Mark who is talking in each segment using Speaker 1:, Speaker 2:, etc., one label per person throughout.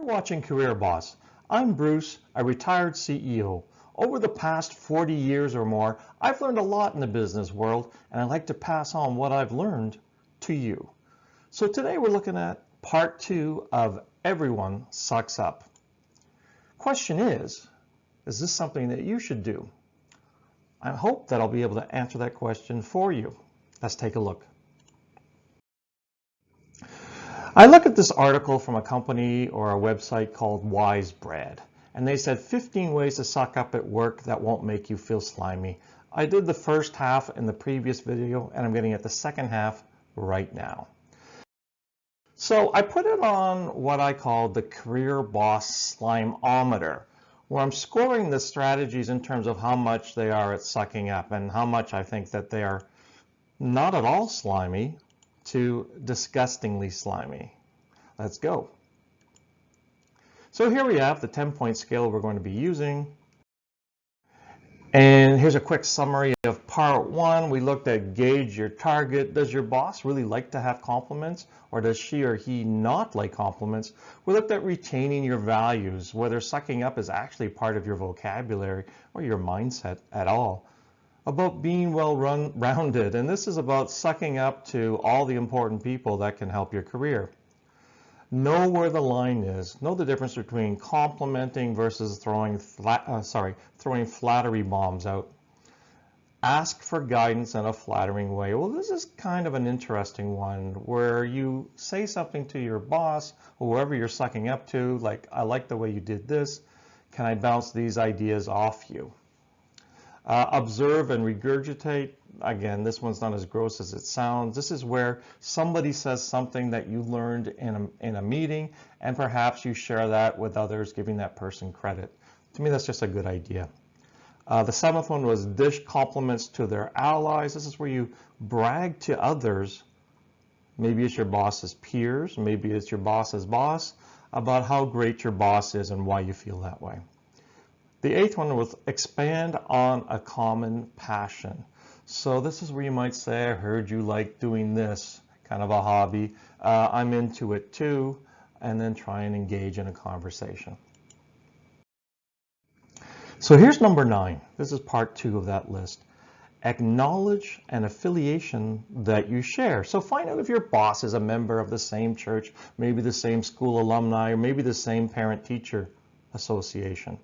Speaker 1: You're watching Career Boss. I'm Bruce, a retired CEO. Over the past 40 years or more, I've learned a lot in the business world, and I like to pass on what I've learned to you. So today we're looking at part 2 of Everyone Sucks Up. Question is this something that you should do? I hope that I'll be able to answer that question for you. Let's take a look. I look at this article from a company or a website called Wise Bread, and they said 15 ways to suck up at work that won't make you feel slimy. I did the first half in the previous video, and I'm getting at the second half right now. So I put it on what I call the Career Boss Slimeometer, where I'm scoring the strategies in terms of how much they are at sucking up and how much I think that they are not at all slimy to disgustingly slimy. Let's go. So here we have the 10-point scale we're going to be using. And here's a quick summary of part 1. We looked at gauge your target. Does your boss really like to have compliments, or does she or he not like compliments? We looked at retaining your values, whether sucking up is actually part of your vocabulary or your mindset at all. About being well-rounded, and this is about sucking up to all the important people that can help your career. Know where the line is. Know the difference between complimenting versus throwing flattery bombs out. Ask for guidance in a flattering way. Well, this is kind of an interesting one where you say something to your boss, or whoever you're sucking up to, like, I like the way you did this. Can I bounce these ideas off you? Observe and regurgitate. Again, this one's not as gross as it sounds. This is where somebody says something that you learned in a meeting, and perhaps you share that with others, giving that person credit. To me, that's just a good idea. The 7th one was dish compliments to their allies. This is where you brag to others. Maybe it's your boss's peers, maybe it's your boss's boss, about how great your boss is and why you feel that way. The 8th one was expand on a common passion. So this is where you might say, I heard you like doing this, kind of a hobby. I'm into it too, and then try and engage in a conversation. So here's number 9. This is part 2 of that list. Acknowledge an affiliation that you share. So find out if your boss is a member of the same church, maybe the same school alumni, or maybe the same parent-teacher association.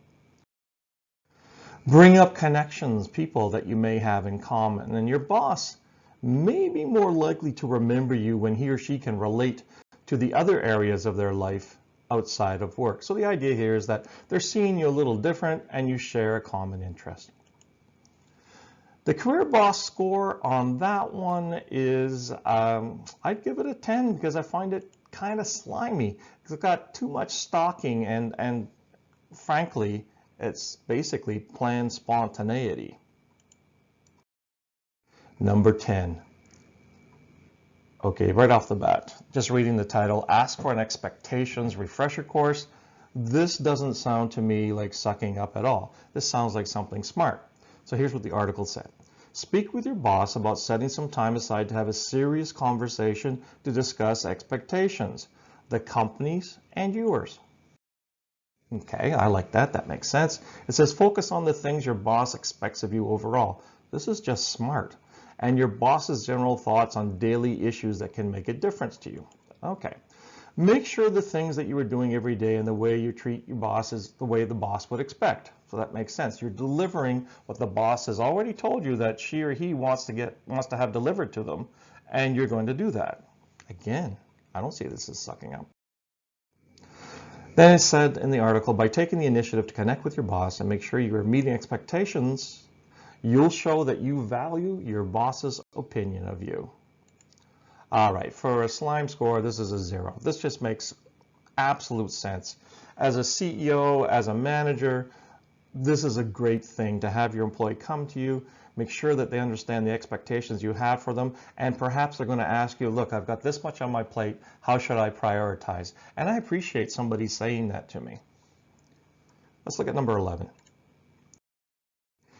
Speaker 1: Bring up connections, people that you may have in common, and your boss may be more likely to remember you when he or she can relate to the other areas of their life outside of work. So the idea here is that they're seeing you a little different and you share a common interest. The Career Boss score on that one is, I'd give it a 10 because I find it kind of slimy. It's got too much stalking and frankly, it's basically planned spontaneity. Number 10. Okay, right off the bat, just reading the title, Ask for an Expectations Refresher Course. This doesn't sound to me like sucking up at all. This sounds like something smart. So here's what the article said. Speak with your boss about setting some time aside to have a serious conversation to discuss expectations, the company's and yours. Okay, I like that. That makes sense. It says focus on the things your boss expects of you overall. This is just smart. And your boss's general thoughts on daily issues that can make a difference to you. Okay. Make sure the things that you are doing every day and the way you treat your boss is the way the boss would expect. So that makes sense. You're delivering what the boss has already told you that she or he wants to have delivered to them, and you're going to do that. Again, I don't see this as sucking up. Then it said in the article, by taking the initiative to connect with your boss and make sure you are meeting expectations, you'll show that you value your boss's opinion of you. All right, for a slime score, this is a 0. This just makes absolute sense. As a CEO, as a manager, this is a great thing to have your employee come to you, make sure that they understand the expectations you have for them, and perhaps they're going to ask you, look, I've got this much on my plate, how should I prioritize? And I appreciate somebody saying that to me. Let's look at number 11.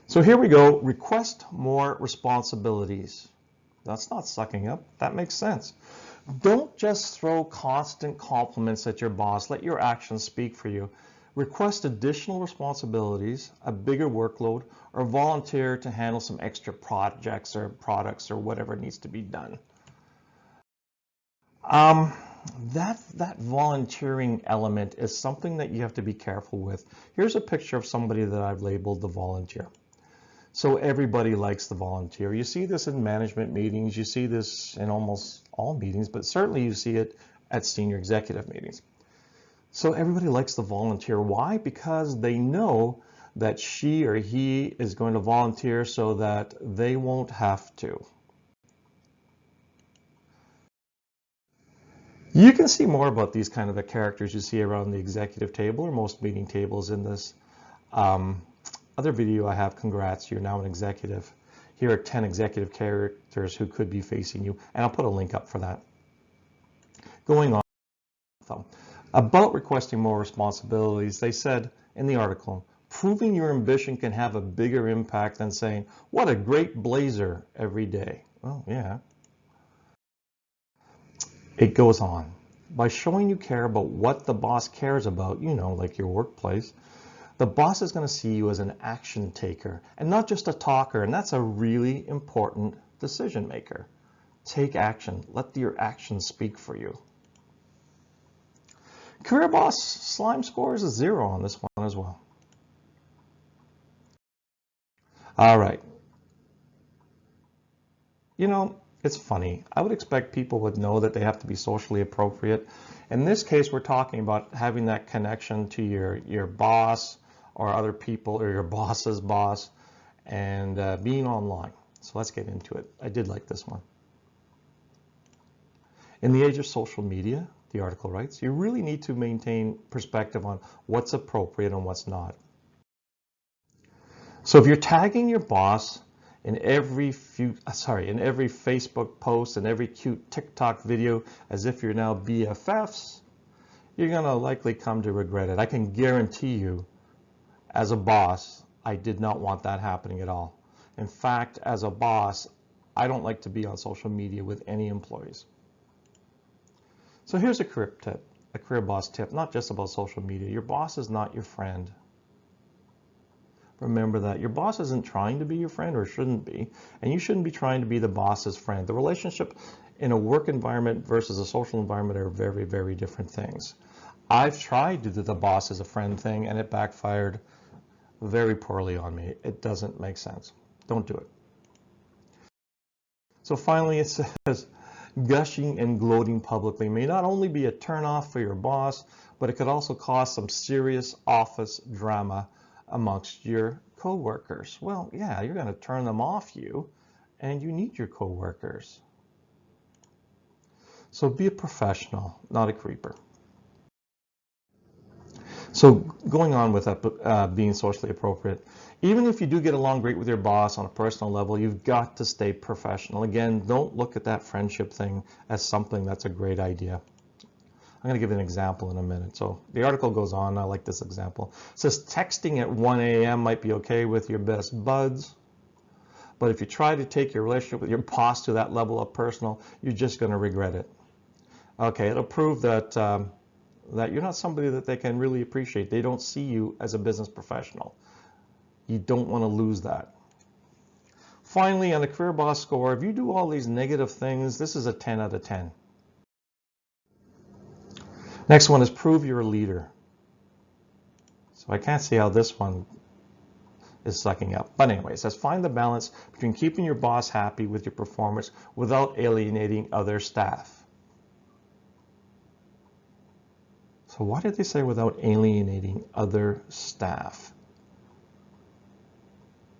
Speaker 1: So here we go, request more responsibilities. That's not sucking up, that makes sense. Don't just throw constant compliments at your boss. Let your actions speak for you. Request additional responsibilities, a bigger workload, or volunteer to handle some extra projects or products or whatever needs to be done. That volunteering element is something that you have to be careful with. Here's a picture of somebody that I've labeled the volunteer. So everybody likes the volunteer. You see this in management meetings, you see this in almost all meetings, but certainly you see it at senior executive meetings. So everybody likes the volunteer. Why? Because they know that she or he is going to volunteer so that they won't have to. You can see more about these kind of the characters you see around the executive table or most meeting tables in this other video I have. Congrats, you're now an executive. Here are 10 executive characters who could be facing you, and I'll put a link up for that. Going on, about requesting more responsibilities, they said in the article, proving your ambition can have a bigger impact than saying, what a great blazer every day. Well, yeah. It goes on. By showing you care about what the boss cares about, you know, like your workplace, the boss is going to see you as an action taker and not just a talker, and that's a really important decision maker. Take action. Let your actions speak for you. Career boss slime score is a 0 on this one as well. All right. You know, it's funny. I would expect people would know that they have to be socially appropriate. In this case, we're talking about having that connection to your boss or other people or your boss's boss and being online. So let's get into it. I did like this one. In the age of social media, the article writes, you really need to maintain perspective on what's appropriate and what's not. So if you're tagging your boss in every Facebook post and every cute TikTok video as if you're now BFFs, you're going to likely come to regret it. I can guarantee you, as a boss, I did not want that happening at all. In fact, as a boss, I don't like to be on social media with any employees. So here's a career boss tip, not just about social media. Your boss is not your friend. Remember that. Your boss isn't trying to be your friend, or shouldn't be, and you shouldn't be trying to be the boss's friend. The relationship in a work environment versus a social environment are very, very different things. I've tried to do the boss as a friend thing, and it backfired very poorly on me. It doesn't make sense. Don't do it. So finally, it says, gushing and gloating publicly may not only be a turnoff for your boss, but it could also cause some serious office drama amongst your co-workers. Well, yeah, you're going to turn them off you, and you need your co-workers. So be a professional, not a creeper. So going on with that, being socially appropriate, even if you do get along great with your boss on a personal level, you've got to stay professional. Again, don't look at that friendship thing as something that's a great idea. I'm going to give an example in a minute. So the article goes on. I like this example. It says texting at 1 a.m. might be okay with your best buds, but if you try to take your relationship with your boss to that level of personal, you're just going to regret it. Okay, it'll prove that that you're not somebody that they can really appreciate. They don't see you as a business professional. You don't want to lose that. Finally, on the career boss score, if you do all these negative things, this is a 10 out of 10. Next one is prove you're a leader. So I can't see how this one is sucking up. But anyway, it says find the balance between keeping your boss happy with your performance without alienating other staff. So why did they say without alienating other staff?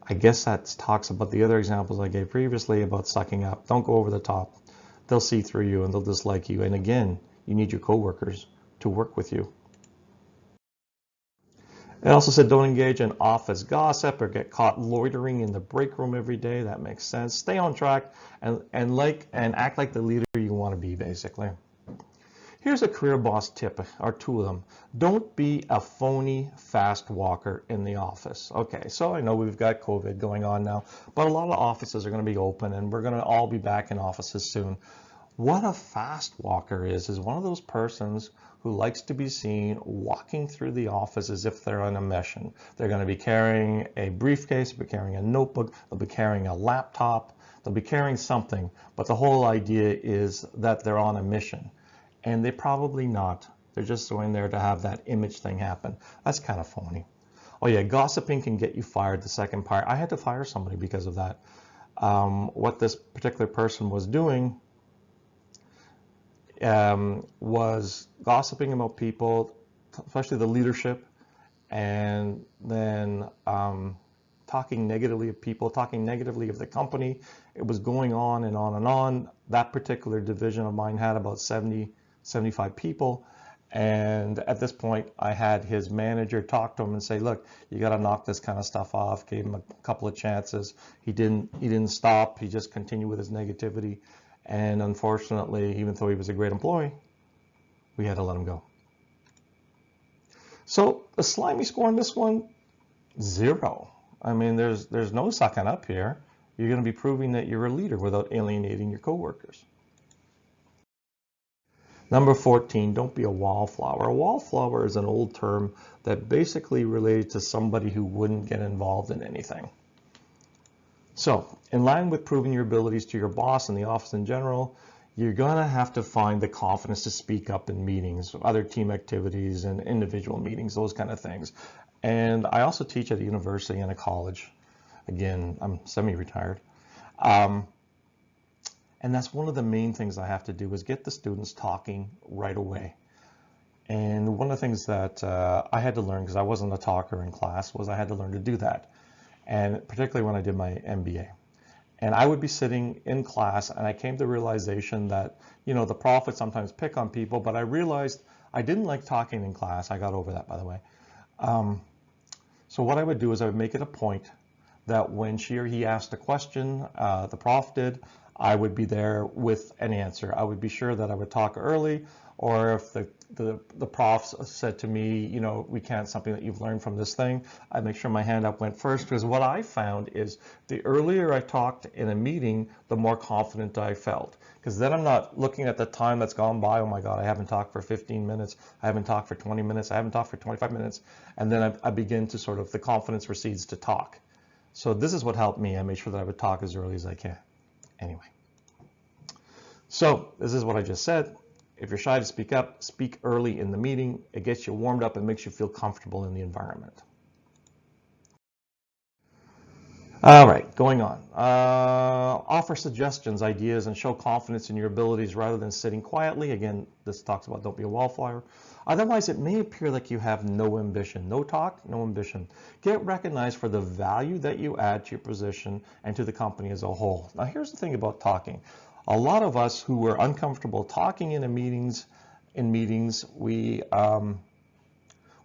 Speaker 1: I guess that talks about the other examples I gave previously about sucking up. Don't go over the top. They'll see through you and they'll dislike you. And again, you need your coworkers to work with you. It also said don't engage in office gossip or get caught loitering in the break room every day. That makes sense. Stay on track and act like the leader you want to be, basically. Here's a career boss tip, or two of them. Don't be a phony fast walker in the office. Okay, so I know we've got COVID going on now, but a lot of offices are going to be open and we're going to all be back in offices soon. What a fast walker is one of those persons who likes to be seen walking through the office as if they're on a mission. They're going to be carrying a briefcase, they'll be carrying a notebook, they'll be carrying a laptop, they'll be carrying something, but the whole idea is that they're on a mission. And they're probably not. They're just going there to have that image thing happen. That's kind of phony. Oh yeah, gossiping can get you fired, the second part. I had to fire somebody because of that. What this particular person was doing was gossiping about people, especially the leadership, and then talking negatively of people, talking negatively of the company. It was going on and on and on. That particular division of mine had about 70, 75 people. And at this point, I had his manager talk to him and say, look, you got to knock this kind of stuff off. Gave him a couple of chances. He didn't stop. He just continued with his negativity. And unfortunately, even though he was a great employee, we had to let him go. So the slimy score on this one, 0. I mean, there's no sucking up here. You're going to be proving that you're a leader without alienating your coworkers. Number 14, don't be a wallflower. A wallflower is an old term that basically related to somebody who wouldn't get involved in anything. So, in line with proving your abilities to your boss and the office in general, you're going to have to find the confidence to speak up in meetings, other team activities and individual meetings, those kind of things. And I also teach at a university and a college. Again, I'm semi-retired. And that's one of the main things I have to do is get the students talking right away. And one of the things that I had to learn, because I wasn't a talker in class, was I had to learn to do that. And particularly when I did my MBA. And I would be sitting in class and I came to the realization that, you know, the prof would sometimes pick on people, but I realized I didn't like talking in class. I got over that, by the way. So what I would do is I would make it a point that when she or he asked a question, the prof did, I would be there with an answer. I would be sure that I would talk early, or if the prof said to me, you know, we can't, something that you've learned from this thing, I'd make sure my hand up went first, because what I found is the earlier I talked in a meeting, the more confident I felt. Because then I'm not looking at the time that's gone by, oh my God, I haven't talked for 15 minutes, I haven't talked for 20 minutes, I haven't talked for 25 minutes, and then I begin to sort of, the confidence recedes to talk. So this is what helped me. I made sure that I would talk as early as I can. Anyway. So this is what I just said. If you're shy to speak up, speak early in the meeting. It gets you warmed up and makes you feel comfortable in the environment. All right, going on. Offer suggestions, ideas, and show confidence in your abilities rather than sitting quietly. Again, this talks about don't be a wallflower. Otherwise, it may appear like you have no ambition. No talk, no ambition. Get recognized for the value that you add to your position and to the company as a whole. Now, here's the thing about talking. A lot of us who were uncomfortable talking in meetings, we're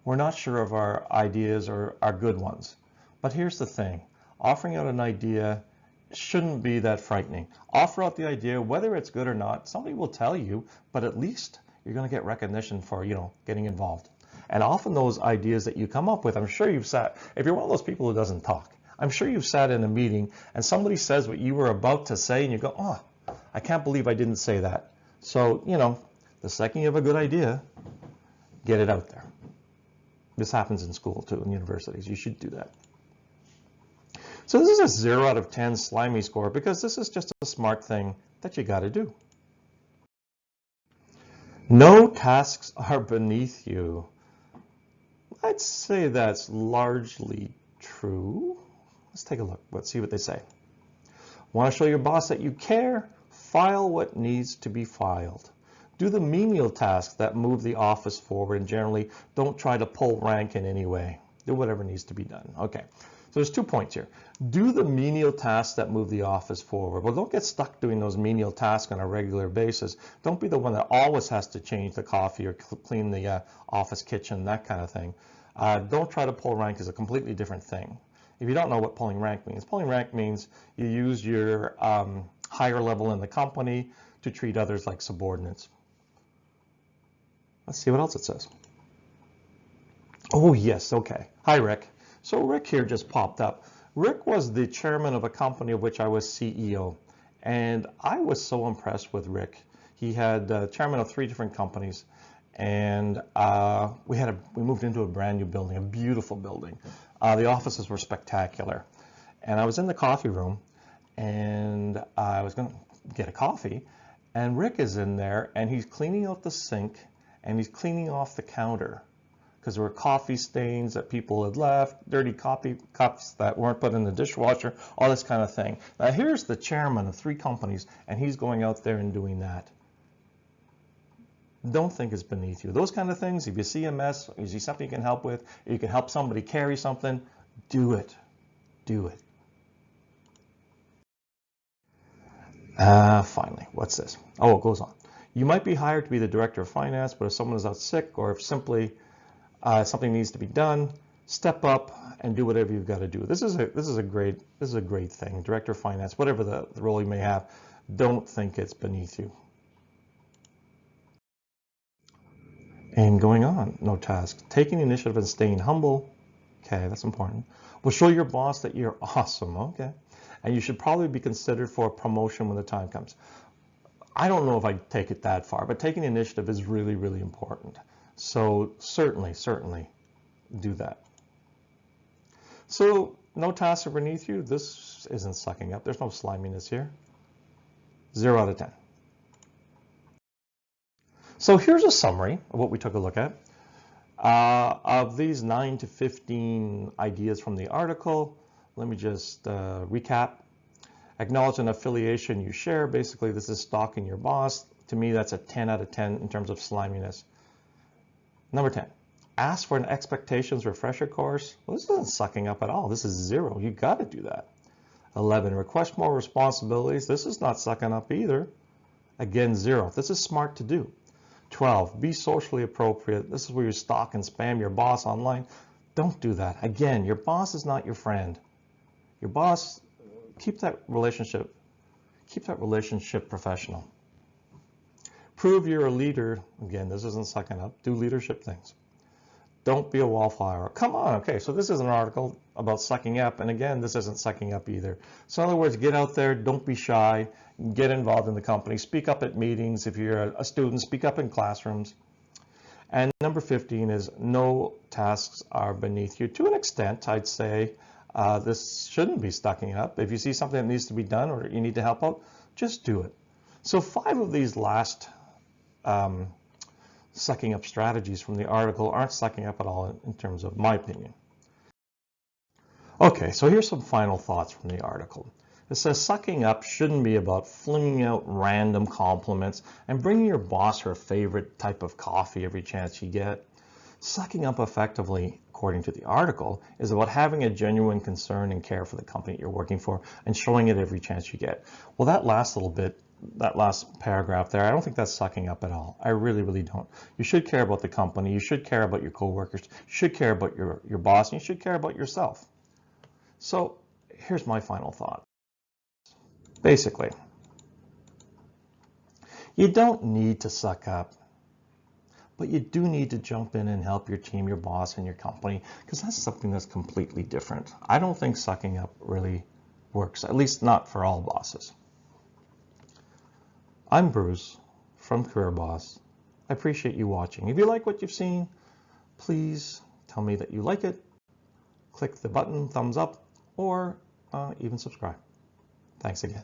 Speaker 1: not sure if our ideas are good ones. But here's the thing. Offering out an idea shouldn't be that frightening. Offer out the idea, whether it's good or not, somebody will tell you, but at least you're going to get recognition for, you know, getting involved. And often those ideas that you come up with, I'm sure you've sat, if you're one of those people who doesn't talk, I'm sure you've sat in a meeting and somebody says what you were about to say and you go, oh, I can't believe I didn't say that. So, you know, the second you have a good idea, get it out there. This happens in school too, in universities. You should do that. So this is a 0 out of 10 slimy score because this is just a smart thing that you got to do. No tasks are beneath you. I'd say that's largely true. Let's take a look. Let's see what they say. Want to show your boss that you care? File what needs to be filed. Do the menial tasks that move the office forward, and generally don't try to pull rank in any way. Do whatever needs to be done. Okay, so there's 2 points here. Do the menial tasks that move the office forward. Well, don't get stuck doing those menial tasks on a regular basis. Don't be the one that always has to change the coffee or clean the office kitchen, that kind of thing. Don't try to pull rank is a completely different thing. If you don't know what pulling rank means you use your higher level in the company to treat others like subordinates. Let's see what else it says. Oh, yes, okay. Hi, Rick. So Rick here just popped up. Rick was the chairman of a company of which I was CEO, and I was so impressed with Rick. He had chairman of 3 different companies, and we moved into a brand new building, a beautiful building. The offices were spectacular, and I was in the coffee room, and I was going to get a coffee, and Rick is in there, and he's cleaning out the sink, and he's cleaning off the counter, because there were coffee stains that people had left, dirty coffee cups that weren't put in the dishwasher, all this kind of thing. Now here's the chairman of 3 companies, and he's going out there and doing that. Don't think it's beneath you. Those kind of things, if you see a mess, you see something you can help with, or you can help somebody carry something, do it. Do it. Finally, what's this? Oh, it goes on. You might be hired to be the director of finance, but if someone is out sick, or if simply something needs to be done, step up and do whatever you've got to do. This is a great thing. Director of finance, whatever the role you may have, don't think it's beneath you. And going on, no task. Taking initiative and staying humble. Okay, that's important. Will show your boss that you're awesome. Okay, and you should probably be considered for a promotion when the time comes. I don't know if I'd take it that far, but taking initiative is really, really important. So certainly do that. So no tasks are beneath you. This isn't sucking up. There's no sliminess here. 0 out of 10. So here's a summary of what we took a look at. Of these 9 to 15 ideas from the article, let me just recap. Acknowledge an affiliation you share. Basically, this is stalking your boss. To me, that's a 10 out of 10 in terms of sliminess. Number 10, ask for an expectations refresher course. Well, this isn't sucking up at all. This is 0. You got to do that. 11, request more responsibilities. This is not sucking up either. Again, 0. This is smart to do. 12, be socially appropriate. This is where you stalk and spam your boss online. Don't do that. Again, your boss is not your friend. Your boss, keep that relationship professional. Prove you're a leader. Again, this isn't sucking up. Do leadership things. Don't be a wallflower. Come on, okay, so this is an article about sucking up, and again, this isn't sucking up either. So in other words, get out there, don't be shy, get involved in the company, speak up at meetings. If you're a student, speak up in classrooms. And number 15 is no tasks are beneath you. To an extent, I'd say this shouldn't be sucking up. If you see something that needs to be done or you need to help out, just do it. So 5 of these last sucking up strategies from the article aren't sucking up at all in terms of my opinion. Okay, so here's some final thoughts from the article. It says sucking up shouldn't be about flinging out random compliments and bringing your boss her favorite type of coffee every chance you get. Sucking up effectively, according to the article, is about having a genuine concern and care for the company you're working for and showing it every chance you get. Well, that last little bit, that last paragraph there, I don't think that's sucking up at all. I really, really don't. You should care about the company. You should care about your coworkers. You should care about your boss, and you should care about yourself. So here's my final thought. Basically, you don't need to suck up, but you do need to jump in and help your team, your boss, and your company, because that's something that's completely different. I don't think sucking up really works, at least not for all bosses. I'm Bruce from Career Boss. I appreciate you watching. If you like what you've seen, please tell me that you like it. Click the button, thumbs up, or even subscribe. Thanks again.